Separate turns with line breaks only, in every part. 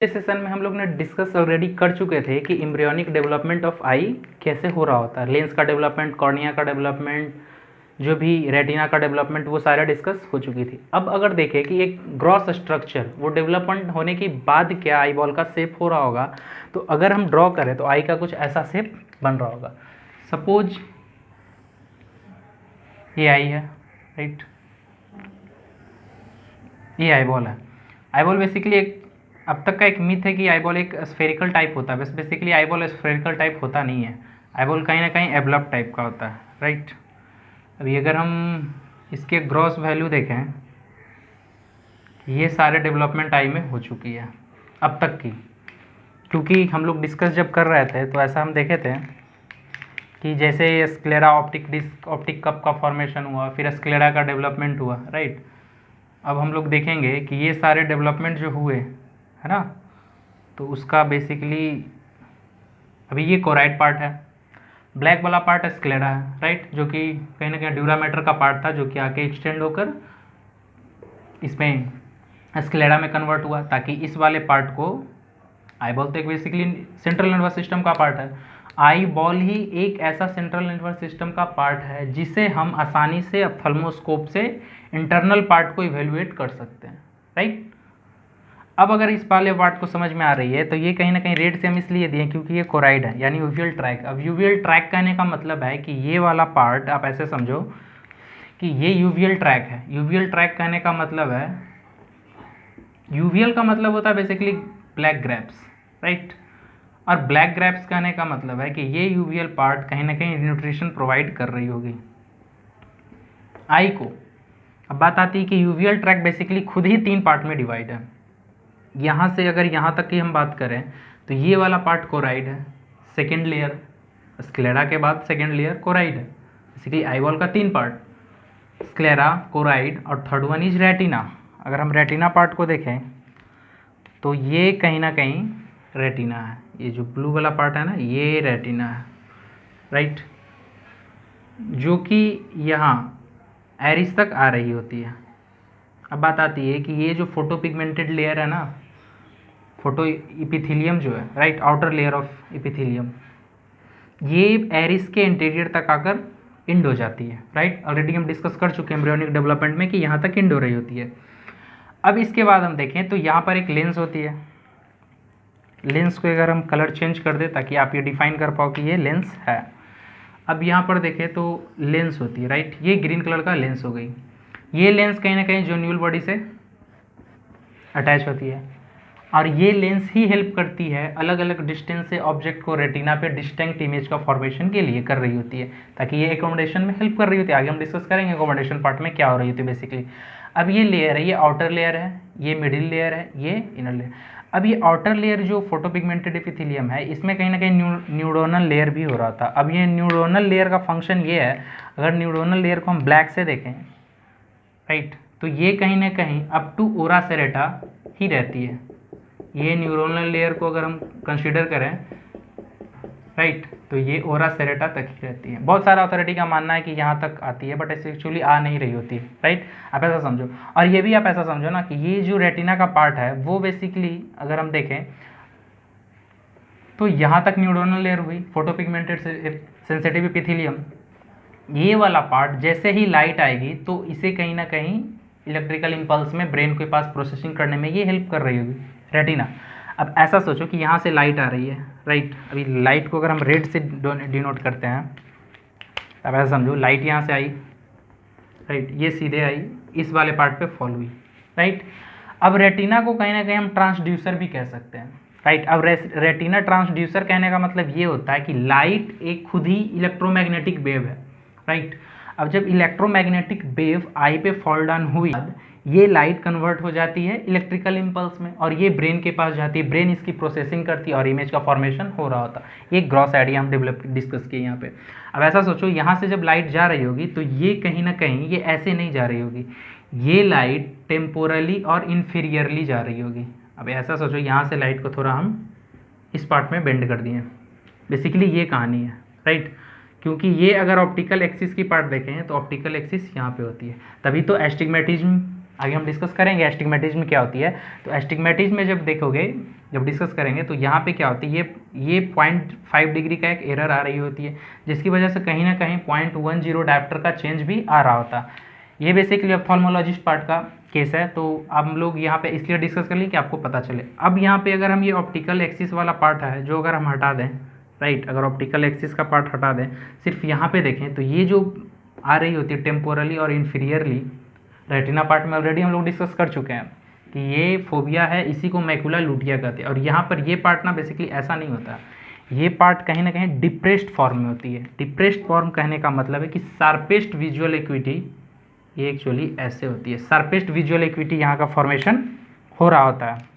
इस सेशन में हम लोग ने डिस्कस ऑलरेडी कर चुके थे कि एम्ब्रियोनिक डेवलपमेंट ऑफ आई कैसे हो रहा होता है। लेंस का डेवलपमेंट, कॉर्निया का डेवलपमेंट, जो भी रेटिना का डेवलपमेंट, वो सारा डिस्कस हो चुकी थी। अब अगर देखें कि एक ग्रॉस स्ट्रक्चर वो डेवलपमेंट होने के बाद क्या आई बॉल का शेप हो रहा होगा, तो अगर हम ड्रॉ करें तो आई का कुछ ऐसा शेप बन रहा होगा। सपोज ये आई है, राइट, ये आई बॉल है। आई बॉल बेसिकली एक अब तक का एक मिथ है कि आई बॉल एक स्फेरिकल टाइप होता है, बस basically eye ball spherical type होता नहीं है। आई बॉल कहीं ना कहीं एब्लप टाइप का होता है, राइट। अभी अगर हम इसके ग्रॉस वैल्यू देखें, ये सारे डेवलपमेंट आई में हो चुकी है अब तक की, क्योंकि हम लोग डिस्कस जब कर रहे थे तो ऐसा हम देखे थे कि जैसे sclera optic disc, optic cup का फॉर्मेशन हुआ, फिर स्क्लेरा का डेवलपमेंट हुआ, राइट। अब हम लोग देखेंगे कि ये सारे डेवलपमेंट जो हुए है ना, तो उसका बेसिकली अभी ये कोराइड पार्ट है, ब्लैक वाला पार्ट स्क्लेरा है, राइट, जो कि कहीं ना कहीं ड्यूरामेटर का पार्ट था, जो कि आके एक्सटेंड होकर इसमें स्क्लेरा में कन्वर्ट हुआ, ताकि इस वाले पार्ट को आई बॉल तो एक बेसिकली सेंट्रल नर्वस सिस्टम का पार्ट है। आई बॉल ही एक ऐसा सेंट्रल नर्वस सिस्टम का पार्ट है जिसे हम आसानी से ऑप्थेल्मोस्कोप से इंटरनल पार्ट को इवेल्युएट कर सकते हैं, राइट। अब अगर इस वाले पार्ट को समझ में आ रही है तो ये कहीं ना कहीं रेड से हम इसलिए दिए क्योंकि ये कोराइड है, यानी यूवियल ट्रैक। अब यूवियल ट्रैक कहने का मतलब है कि ये वाला पार्ट आप ऐसे समझो कि ये यूवियल ट्रैक है। यूवियल ट्रैक कहने का मतलब है, यूवियल का मतलब होता है बेसिकली ब्लैक ग्रेप्स, राइट, और ब्लैक ग्रेप्स कहने का मतलब है कि ये यूवियल पार्ट कहीं ना कहीं न्यूट्रिशन प्रोवाइड कर रही होगी आई को। अब बात आती है कि यूवियल ट्रैक बेसिकली खुद ही 3 पार्ट में डिवाइड है। यहाँ से अगर यहाँ तक की हम बात करें तो ये वाला पार्ट कोराइड है, सेकेंड लेयर स्क्लेरा के बाद सेकेंड लेयर कोराइड है। बेसिकली आई बॉल का 3 पार्ट, स्क्लेरा, कोराइड और थर्ड वन इज रेटिना। अगर हम रेटिना पार्ट को देखें तो ये कहीं ना कहीं रेटिना है, ये जो ब्लू वाला पार्ट है ना, ये रेटिना है, राइट, जो कि यहाँ एरिस तक आ रही होती है। अब बात आती है कि ये जो फोटो पिगमेंटेड लेयर है ना, फोटो इपिथीलियम जो है, right, outer layer of epithelium, ये एरिस के इंटीरियर तक आकर इंड हो जाती है, राइट। ऑलरेडी हम डिस्कस कर चुके हैं एम्ब्रियोनिक डेवलपमेंट में कि यहाँ तक इंड हो रही होती है। अब इसके बाद हम देखें तो यहाँ पर एक लेंस होती है। लेंस को अगर हम कलर चेंज कर दें ताकि आप ये डिफाइन कर पाओ कि ये लेंस है। अब यहाँ पर देखें तो लेंस होती है, राइट, ये ग्रीन कलर का लेंस हो गई। ये लेंस कहीं ना कहीं जोन्यूल बॉडी से अटैच होती है, और ये लेंस ही हेल्प करती है अलग अलग डिस्टेंस से ऑब्जेक्ट को रेटिना पे डिस्टिंक्ट इमेज का फॉर्मेशन के लिए कर रही होती है, ताकि ये एकोमोडेशन में हेल्प कर रही होती है। आगे हम डिस्कस करेंगे एकोमोडेशन पार्ट में क्या हो रही होती है बेसिकली। अब ये लेयर है, ये आउटर लेयर है, ये मिडिल लेयर है, ये इनर लेयर। अब ये आउटर लेयर जो फोटोपिगमेंटेड एपिथेलियम है, इसमें कहीं ना कहीं न्यूरोनल लेयर भी हो रहा था। अब ये न्यूरोनल लेयर का फंक्शन ये है, अगर न्यूरोनल लेयर को हम ब्लैक से देखें, राइट, तो ये कहीं ना कहीं अप टू ओरा सेरेटा ही रहती है। ये न्यूरोनल लेयर को अगर हम कंसीडर करें, राइट, तो ये ओरा सेरेटा तक ही रहती है। बहुत सारा अथॉरिटी का मानना है कि यहाँ तक आती है, बट ऐसे एक्चुअली आ नहीं रही होती है, राइट। आप ऐसा समझो, और ये भी आप ऐसा समझो ना कि ये जो रेटिना का पार्ट है वो बेसिकली अगर हम देखें तो यहाँ तक न्यूरोनल लेयर हुई, फोटोपिगमेंटेड सेंसिटिव एपिथेलियम। ये वाला पार्ट जैसे ही लाइट आएगी तो इसे कहीं ना कहीं इलेक्ट्रिकल इम्पल्स में ब्रेन के पास प्रोसेसिंग करने में ये हेल्प कर रही होगी रेटिना। अब ऐसा सोचो कि यहाँ से लाइट आ रही है, राइट। अभी लाइट को अगर हम रेड से डिनोट करते हैं, अब ऐसा समझो लाइट यहाँ से आई, राइट, ये सीधे आई, इस वाले पार्ट पे फॉल हुई, राइट। अब रेटिना को कहीं ना कहीं हम ट्रांसड्यूसर भी कह सकते हैं, राइट। अब रेटिना ट्रांसड्यूसर कहने का मतलब ये होता है कि लाइट एक खुद ही इलेक्ट्रोमैग्नेटिक वेव है, राइट। अब जब इलेक्ट्रोमैग्नेटिक वेव आई पे फॉल डाउन हुई, ये लाइट कन्वर्ट हो जाती है इलेक्ट्रिकल इम्पल्स में, और ये ब्रेन के पास जाती है, ब्रेन इसकी प्रोसेसिंग करती है और इमेज का फॉर्मेशन हो रहा होता है। ये ग्रॉस आइडिया हम डिस्कस किए यहाँ पे। अब ऐसा सोचो, यहाँ से जब लाइट जा रही होगी तो ये कहीं ना कहीं ये ऐसे नहीं जा रही होगी, ये लाइट टेम्पोरली और इन्फीरियरली जा रही होगी। अब ऐसा सोचो, यहाँ से लाइट को थोड़ा हम इस पार्ट में बेंड कर दिए, बेसिकली ये कहानी है, राइट। क्योंकि ये अगर ऑप्टिकल एक्सिस की पार्ट देखें तो ऑप्टिकल एक्सिस यहाँ पे होती है, तभी तो एस्टिग्मेटिज्म आगे हम डिस्कस करेंगे एस्टिग्मेटिज्म क्या होती है। तो एस्टिग्मेटिज्म में जब देखोगे जब डिस्कस करेंगे तो यहाँ पे क्या होती है, ये 0.5 डिग्री का एक एरर आ रही होती है, जिसकी वजह से कहीं ना कहीं 0.10 डायप्टर का चेंज भी आ रहा होता है। ये बेसिकली ऑप्थेल्मोलॉजिस्ट पार्ट का केस है, तो हम लोग यहाँ पे इसलिए डिस्कस कर लिए कि आपको पता चले। अब यहाँ पे अगर हम ये ऑप्टिकल एक्सिस वाला पार्ट है जो अगर हम हटा दें, राइट, अगर ऑप्टिकल एक्सिस का पार्ट हटा दें, सिर्फ यहाँ पे देखें तो ये जो आ रही होती है टेम्पोरली और इन्फीरियरली, रेटिना पार्ट में ऑलरेडी हम लोग डिस्कस कर चुके हैं कि ये फोबिया है, इसी को मैकुला लूटिया कहते हैं। और यहाँ पर ये पार्ट ना बेसिकली ऐसा नहीं होता, ये पार्ट कहीं ना कहीं डिप्रेस्ड फॉर्म में होती है। डिप्रेस्ड फॉर्म कहने का मतलब है कि शार्पेस्ट विजुअल एक्विटी ये एक्चुअली ऐसे होती है, शार्पेस्ट विजुअल एक्विटी यहाँ का फॉर्मेशन हो रहा होता है।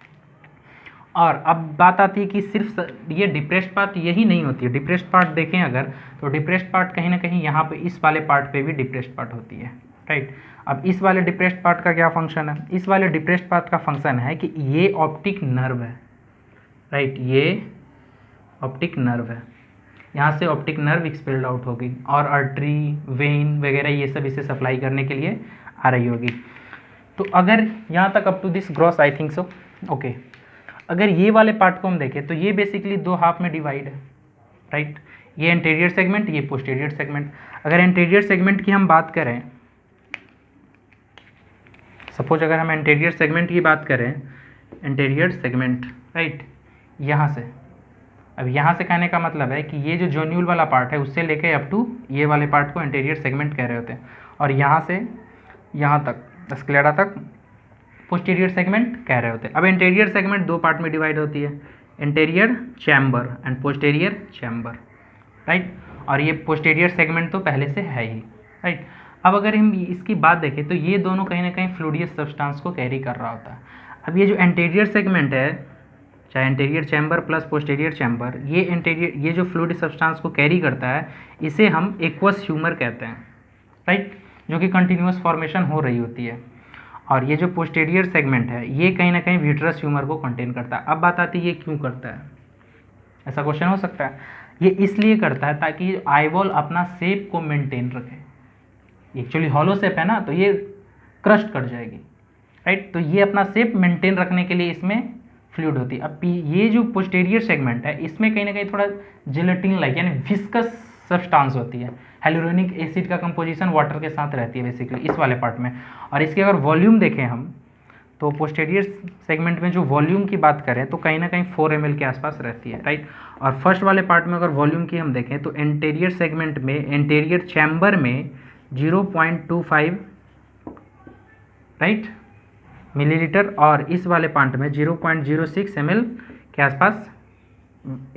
और अब बात आती है कि सिर्फ ये डिप्रेस्ड पार्ट यही नहीं होती है। डिप्रेस्ड पार्ट देखें अगर, तो डिप्रेस्ड पार्ट कहीं ना कहीं यहाँ पे इस वाले पार्ट पे भी डिप्रेस्ड पार्ट होती है, राइट। अब इस वाले डिप्रेस्ड पार्ट का क्या फंक्शन है, इस वाले डिप्रेस्ड पार्ट का फंक्शन है कि ये ऑप्टिक नर्व है, राइट, ये ऑप्टिक नर्व है, यहाँ से ऑप्टिक नर्व एक्सपेल्ड आउट होगी और आर्टरी, वेन वगैरह ये सब इसे सप्लाई करने के लिए आ रही होगी। तो अगर यहाँ तक up to this gross I think so okay. अगर ये वाले पार्ट को हम देखें तो ये बेसिकली दो हाफ में डिवाइड है, राइट। ये एंटीरियर सेगमेंट, ये पोस्टीरियर सेगमेंट। अगर एंटीरियर सेगमेंट की हम बात करें, सपोज अगर हम एंटीरियर सेगमेंट की बात करें, एंटीरियर सेगमेंट, राइट, यहाँ से, अब यहाँ से कहने का मतलब है कि ये जो जोन्यूल वाला पार्ट है उससे लेके अप टू ये वाले पार्ट को एंटीरियर सेगमेंट कह रहे होते हैं, और यहाँ से यहाँ तक स्क्लेरा तक पोस्टीरियर सेगमेंट कह रहे होते हैं। अब एंटीरियर सेगमेंट दो पार्ट में डिवाइड होती है, anterior chamber and posterior chamber, right. और ये पोस्टीरियर सेगमेंट तो पहले से है ही, राइट। अब अगर हम इसकी बात देखें तो ये दोनों कहीं ना कहीं फ्लूइडियस सब्सटेंस को कैरी कर रहा होता है। अब ये जो एंटीरियर सेगमेंट है, चाहे anterior chamber plus posterior chamber, ये एंटीरियर ये जो फ्लूइड सब्सटेंस को कैरी करता है इसे हम एक्वस ह्यूमर कहते हैं, राइट, जो कि कंटिन्यूअस फॉर्मेशन हो रही होती है। और ये जो पोस्टीरियर सेगमेंट है ये कहीं ना कहीं विट्रस ह्यूमर को कंटेन करता है। अब बात आती है ये क्यों करता है, ऐसा क्वेश्चन हो सकता है। ये इसलिए करता है ताकि आईबॉल अपना शेप को मेंटेन रखे। एक्चुअली हॉलो शेप है ना, तो ये क्रस्ट कर जाएगी, राइट। तो ये अपना शेप मेंटेन रखने के लिए इसमें फ्लूइड होती है। अब ये जो पोस्टीरियर सेगमेंट है इसमें कहीं ना कहीं थोड़ा जेलेटिन लाइक यानी विस्कस सब्सटेंस होती है। हेलोरोनिक एसिड का कंपोजिशन वाटर के साथ रहती है बेसिकली इस वाले पार्ट में। और इसके अगर वॉल्यूम देखें हम तो पोस्टीरियर सेगमेंट में जो वॉल्यूम की बात करें तो कहीं ना कहीं 4 ml के आसपास रहती है, राइट। और फर्स्ट वाले पार्ट में अगर वॉल्यूम की हम देखें तो एंटीरियर सेगमेंट में, एंटीरियर चैम्बर में 0.25, राइट, मिलीलीटर, और इस वाले पार्ट में 0.06 ml के आसपास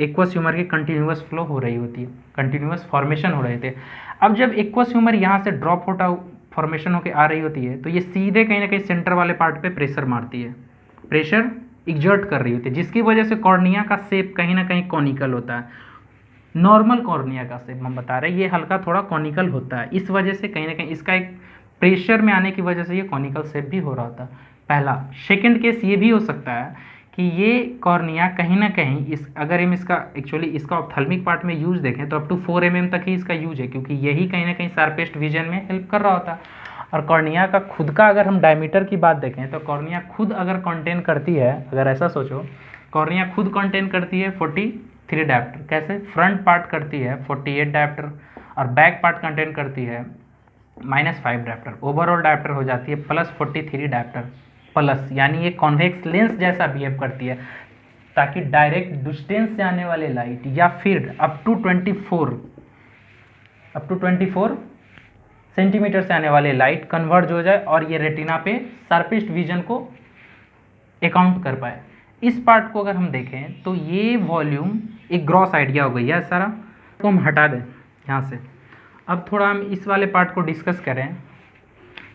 एक्वस ह्यूमर की कंटिन्यूअस फ्लो हो रही होती है, कंटिन्यूअस फॉर्मेशन हो रहे थे। अब जब एक्वस ह्यूमर यहाँ से ड्रॉप होता फॉर्मेशन होकर आ रही होती है तो ये सीधे कहीं ना कहीं सेंटर वाले पार्ट पे प्रेशर मारती है, प्रेशर एग्जर्ट कर रही होती है, जिसकी वजह से कॉर्निया का शेप कहीं ना कहीं कॉनिकल होता है। नॉर्मल कॉर्निया का शेप हम बता रहे हैं, ये हल्का थोड़ा कॉनिकल होता है। इस वजह से कहीं ना कहीं इसका एक प्रेशर में आने की वजह से ये कॉनिकल शेप भी हो रहा होता है, पहला। सेकेंड केस ये भी हो सकता है कि ये कॉर्निया कहीं ना कहीं इस, अगर हम इसका एक्चुअली इसका ऑप्थेल्मिक पार्ट में यूज देखें तो अप टू 4 mm तक ही इसका यूज है, क्योंकि यही कहीं ना कहीं शार्पेस्ट विजन में हेल्प कर रहा होता है। और कॉर्निया का खुद का अगर हम डायमीटर की बात देखें तो कॉर्निया खुद अगर कंटेन करती है, अगर ऐसा सोचो, कॉर्निया खुद कंटेन करती है 43 डायप्टर। कैसे? फ्रंट पार्ट करती है 48 डायप्टर और बैक पार्ट कंटेन करती है -5 डायप्टर। ओवरऑल डायप्टर हो जाती है +43 डायप्टर प्लस, यानी ये कॉन्वेक्स लेंस जैसा बिहेव करती है, ताकि डायरेक्ट डिस्टेंस से आने वाले लाइट या फिर अप टू 24 सेंटीमीटर से आने वाले लाइट कन्वर्ज हो जाए और ये रेटिना पे शार्पेस्ट विजन को अकाउंट कर पाए। इस पार्ट को अगर हम देखें तो ये वॉल्यूम एक ग्रॉस आइडिया हो गई है सारा, तो हम हटा दें यहाँ से। अब थोड़ा हम इस वाले पार्ट को डिस्कस करें।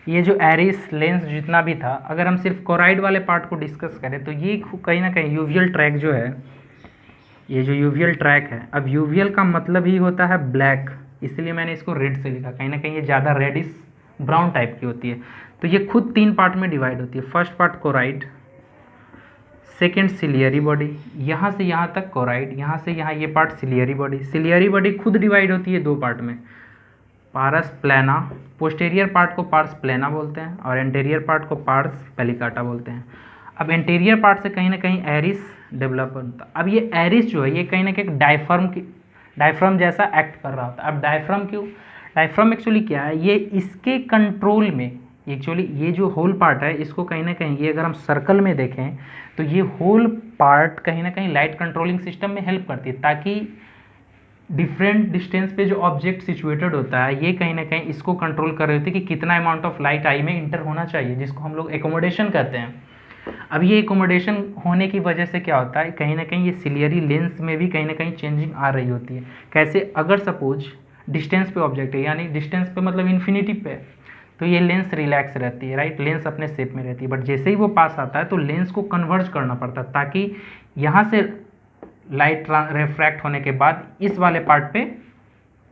ये जो एरिस लेंस जितना भी था, अगर हम सिर्फ कोराइड वाले पार्ट को डिस्कस करें तो ये कहीं ना कहीं यूवियल ट्रैक जो है, ये जो यूवियल ट्रैक है, अब यूवियल का मतलब ही होता है ब्लैक, इसलिए मैंने इसको रेड से लिखा, कहीं ना कहीं ये ज़्यादा रेडिश ब्राउन टाइप की होती है। तो ये खुद 3 पार्ट में डिवाइड होती है। First part choroid, second ciliary body, यहाँ से यहाँ तक कोराइड, यहाँ से यहाँ ये part ciliary body. Ciliary body खुद डिवाइड होती है 2 पार्ट में, पारस प्लेना, पोस्टीरियर पार्ट को पार्स प्लेना बोलते हैं और एंटीरियर पार्ट को पार्स पेलिकाटा बोलते हैं। अब एंटीरियर पार्ट से कहीं ना कहीं एरिस डेवलप होता। अब ये एरिस जो है ये कहीं ना कहीं डायफ्राम जैसा एक्ट कर रहा होता है। अब डायफ्राम क्यों, डायफ्राम एक्चुअली क्या है, ये इसके कंट्रोल में एक्चुअली ये जो होल पार्ट है इसको कहीं ना कहीं, ये अगर हम सर्कल में देखें तो ये होल पार्ट कहीं ना कहीं लाइट कंट्रोलिंग सिस्टम में हेल्प करती है, ताकि डिफरेंट डिस्टेंस पे जो ऑब्जेक्ट सिचुएटेड होता है ये कहीं ना कहीं इसको कंट्रोल कर रहे होते हैं कि कितना अमाउंट ऑफ लाइट आई में इंटर होना चाहिए, जिसको हम लोग एकोमोडेशन कहते हैं। अब ये एकोमोडेशन होने की वजह से क्या होता है, कहीं ना कहीं ये सिलियरी लेंस में भी कहीं ना कहीं चेंजिंग आ रही होती है। कैसे, अगर सपोज डिस्टेंस पे ऑब्जेक्ट है, यानी डिस्टेंस पे मतलब इन्फिनिटी पे, तो ये लेंस रिलैक्स रहती है, राइट, लेंस अपने शेप में रहती है। बट जैसे ही वो पास आता है तो लेंस को कन्वर्ज करना पड़ता है, ताकि यहाँ से लाइट रिफ्रैक्ट होने के बाद इस वाले पार्ट पे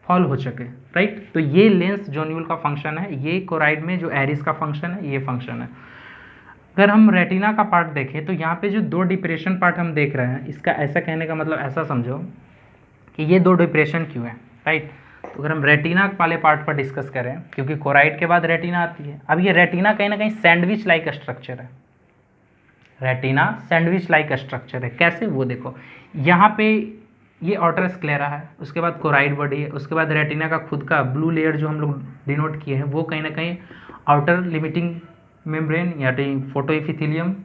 फॉल हो सके, राइट। तो ये लेंस जोन्यूल का फंक्शन है, ये कोराइड में जो एरिस का फंक्शन है ये फंक्शन है। अगर हम रेटिना का पार्ट देखें तो यहाँ पे जो दो डिप्रेशन पार्ट हम देख रहे हैं, इसका ऐसा कहने का मतलब ऐसा समझो कि ये दो डिप्रेशन क्यों है, राइट। तो अगर हम रेटिना वाले पार्ट पर डिस्कस करें, क्योंकि कोराइड के बाद रेटिना आती है। अब ये रेटिना कहीं ना कहीं सैंडविच लाइक स्ट्रक्चर है, रेटिना सैंडविच लाइक स्ट्रक्चर है। कैसे, वो देखो, यहाँ पे ये ऑटर स्क्लेरा है, उसके बाद कोराइड बॉडी है, उसके बाद रेटिना का खुद का ब्लू लेयर जो हम लोग डिनोट किए हैं वो कहीं ना कहीं आउटर लिमिटिंग मेम्ब्रेन यानी फोटो एपिथेलियम,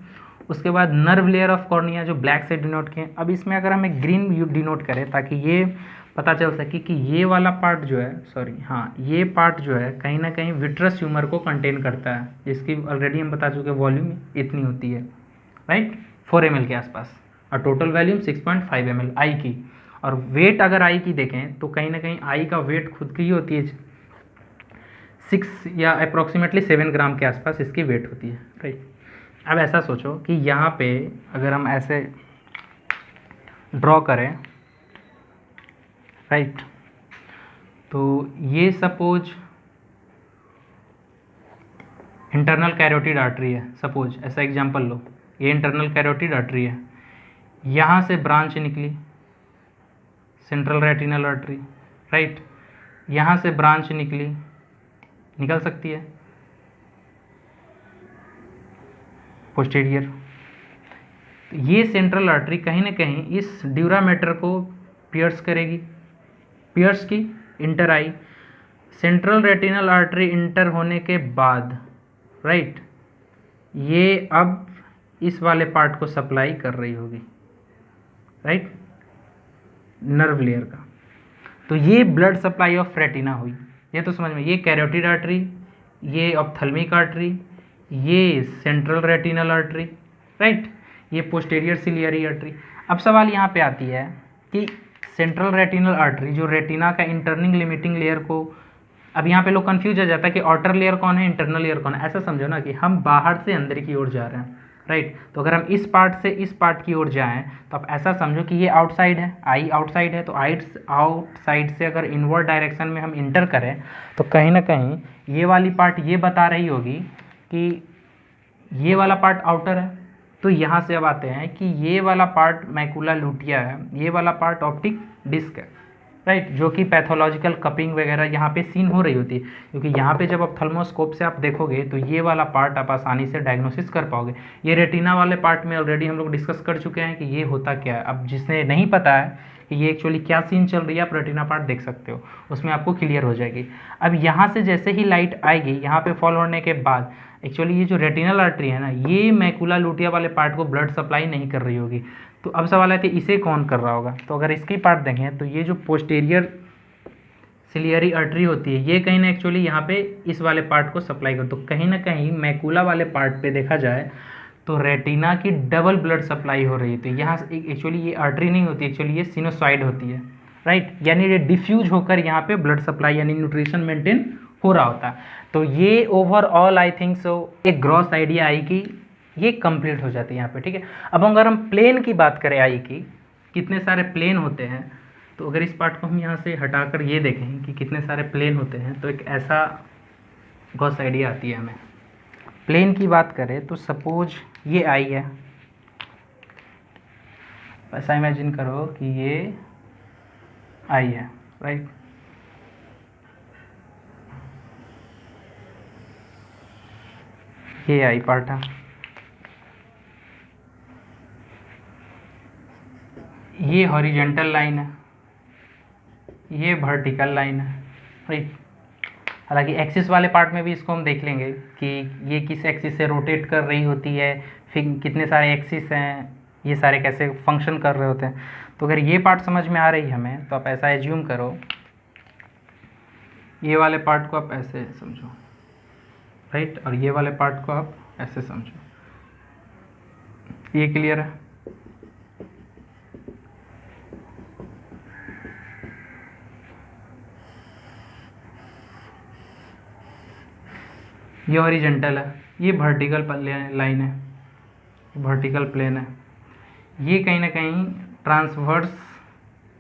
उसके बाद नर्व लेयर ऑफ कॉर्निया जो ब्लैक से डिनोट किए हैं। अब इसमें अगर हम एक ग्रीन डिनोट करें ताकि ये पता चल सके कि ये वाला पार्ट जो है, सॉरी हाँ, ये पार्ट जो है कहीं ना कहीं विट्रस ट्यूमर को कंटेन करता है, जिसकी ऑलरेडी हम बता चुके वॉल्यूम इतनी होती है, राइट, 4 ml के आसपास, और टोटल वैल्यूम 6.5 ml आई की। और वेट अगर आई की देखें तो कहीं ना कहीं आई का वेट खुद की ही होती है 6 या अप्रॉक्सीमेटली 7 ग्राम के आसपास इसकी वेट होती है, राइट। अब ऐसा सोचो कि यहाँ पे अगर हम ऐसे ड्रॉ करें, राइट, तो ये सपोज इंटरनल कैरोटिड आर्टरी है, सपोज ऐसा एग्जांपल लो, ये इंटरनल कैरोटिड आर्टरी है, यहाँ से ब्रांच निकली सेंट्रल रेटिनल आर्टरी, राइट, यहाँ से ब्रांच निकल सकती है पोस्टीरियर। ये सेंट्रल आर्टरी कहीं ना कहीं इस ड्यूरामेटर को पियर्स करेगी, पियर्स की इंटर आई, सेंट्रल रेटिनल आर्टरी इंटर होने के बाद, राइट, ये अब इस वाले पार्ट को सप्लाई कर रही होगी, राइट, नर्व लेयर का। तो ये ब्लड सप्लाई ऑफ रेटिना हुई, ये तो समझ में, ये कैरोटिड आर्टरी, ये ऑप्थेल्मिक आर्टरी, ये सेंट्रल रेटिनल आर्टरी, राइट, ये पोस्टीरियर सिलियरी आर्टरी। अब सवाल यहाँ पे आती है कि सेंट्रल रेटिनल आर्टरी जो रेटिना का इंटरनिंग लिमिटिंग लेयर को, अब यहाँ पे लोग कंफ्यूज हो जाता है कि आउटर लेयर कौन है, इंटरनल लेयर कौन है। ऐसा समझो ना कि हम बाहर से अंदर की ओर जा रहे हैं, राइट। तो अगर हम इस पार्ट से इस पार्ट की ओर जाएं तो आप ऐसा समझो कि ये आउटसाइड है, आई आउटसाइड है, तो आउटसाइड से अगर इनवर्ड डायरेक्शन में हम इंटर करें तो कहीं ना कहीं ये वाली पार्ट ये बता रही होगी कि ये वाला पार्ट आउटर है। तो यहाँ से अब आते हैं कि ये वाला पार्ट मैकुला लुटिया है, ये वाला पार्ट ऑप्टिक डिस्क है, राइट, जो कि पैथोलॉजिकल कपिंग वगैरह यहाँ पे सीन हो रही होती है, क्योंकि यहाँ पे जब आप थर्मोस्कोप से आप देखोगे तो ये वाला पार्ट आप आसानी से डायग्नोसिस कर पाओगे। ये रेटिना वाले पार्ट में ऑलरेडी हम लोग डिस्कस कर चुके हैं कि ये होता क्या है। अब जिसने नहीं पता है कि ये एक्चुअली क्या सीन चल रही है, आप रेटिना पार्ट देख सकते हो, उसमें आपको क्लियर हो जाएगी। अब यहाँ से जैसे ही लाइट आएगी यहाँ पे फॉल होने के बाद एक्चुअली ये जो रेटिनल आर्टरी है ना, ये मैकुला लुटिया वाले पार्ट को ब्लड सप्लाई नहीं कर रही होगी। तो अब सवाल है कि इसे कौन कर रहा होगा। तो अगर इसकी पार्ट देखें तो ये जो पोस्टीरियर सिलियरी आर्टरी होती है ये कहीं ना एक्चुअली यहाँ पे इस वाले पार्ट को सप्लाई कर, तो कहीं ना कहीं मैकुला वाले पार्ट पे देखा जाए तो रेटिना की डबल ब्लड सप्लाई हो रही थी। यहाँ एक्चुअली ये आर्टरी नहीं होती, एक्चुअली ये सिनोसाइड होती है, राइट, यानी ये डिफ्यूज होकर यहाँ पे ब्लड सप्लाई यानी न्यूट्रिशन मेंटेन हो रहा होता है। तो ये ओवरऑल आई थिंक सो एक ग्रॉस आइडिया आई कि ये कंप्लीट हो जाती है यहाँ पे, ठीक है। अब अगर हम प्लेन की बात करें आई की, कितने सारे प्लेन होते हैं, तो अगर इस पार्ट को हम यहाँ से हटाकर ये देखें कि कितने सारे प्लेन होते हैं तो एक ऐसा ग्रॉस आइडिया आती है हमें। प्लेन की बात करें तो सपोज ये आई है, ऐसा इमेजिन करो कि ये आई है, राइट, ये आई पार्ट है। ये हॉरिजेंटल लाइन है, ये वर्टिकल लाइन है, राइट। हालांकि एक्सिस वाले पार्ट में भी इसको हम देख लेंगे कि ये किस एक्सिस से रोटेट कर रही होती है, फिर कितने सारे एक्सिस हैं, ये सारे कैसे फंक्शन कर रहे होते हैं। तो अगर ये पार्ट समझ में आ रही है हमें, तो आप ऐसा एज्यूम करो, ये वाले पार्ट को आप ऐसे समझो, राइट, और ये वाले पार्ट को आप ऐसे समझो। ये क्लियर है? ये हॉरिजेंटल है, ये वर्टिकल लाइन है, वर्टिकल प्लेन है। ये कहीं ना कहीं ट्रांसवर्स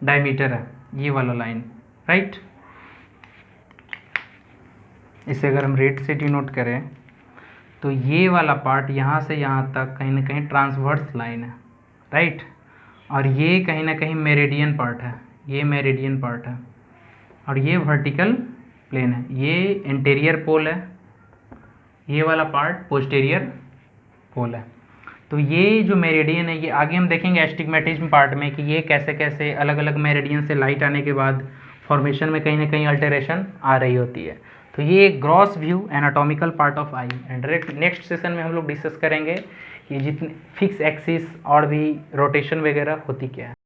डायमीटर है, ये वाला लाइन, राइट। इसे अगर हम रेट से डिनोट करें तो ये वाला पार्ट यहाँ से यहाँ तक कहीं ना कहीं ट्रांसवर्स लाइन है, राइट। और ये कहीं ना कहीं मेरिडियन पार्ट है, ये मेरिडियन पार्ट है, और ये वर्टिकल प्लेन है, ये इंटीरियर पोल है, ये वाला पार्ट पोस्टीरियर पोल है। तो ये जो मेरिडियन है, ये आगे हम देखेंगे एस्टिग्मेटिज्म पार्ट में कि ये कैसे कैसे अलग अलग मेरिडियन से लाइट आने के बाद फॉर्मेशन में कहीं ना कहीं अल्टरेशन आ रही होती है। तो ये एक gross view anatomical part of I. And next session में हम लोग डिस्कस करेंगे कि जितने फिक्स एक्सिस और भी रोटेशन वगैरह होती क्या है।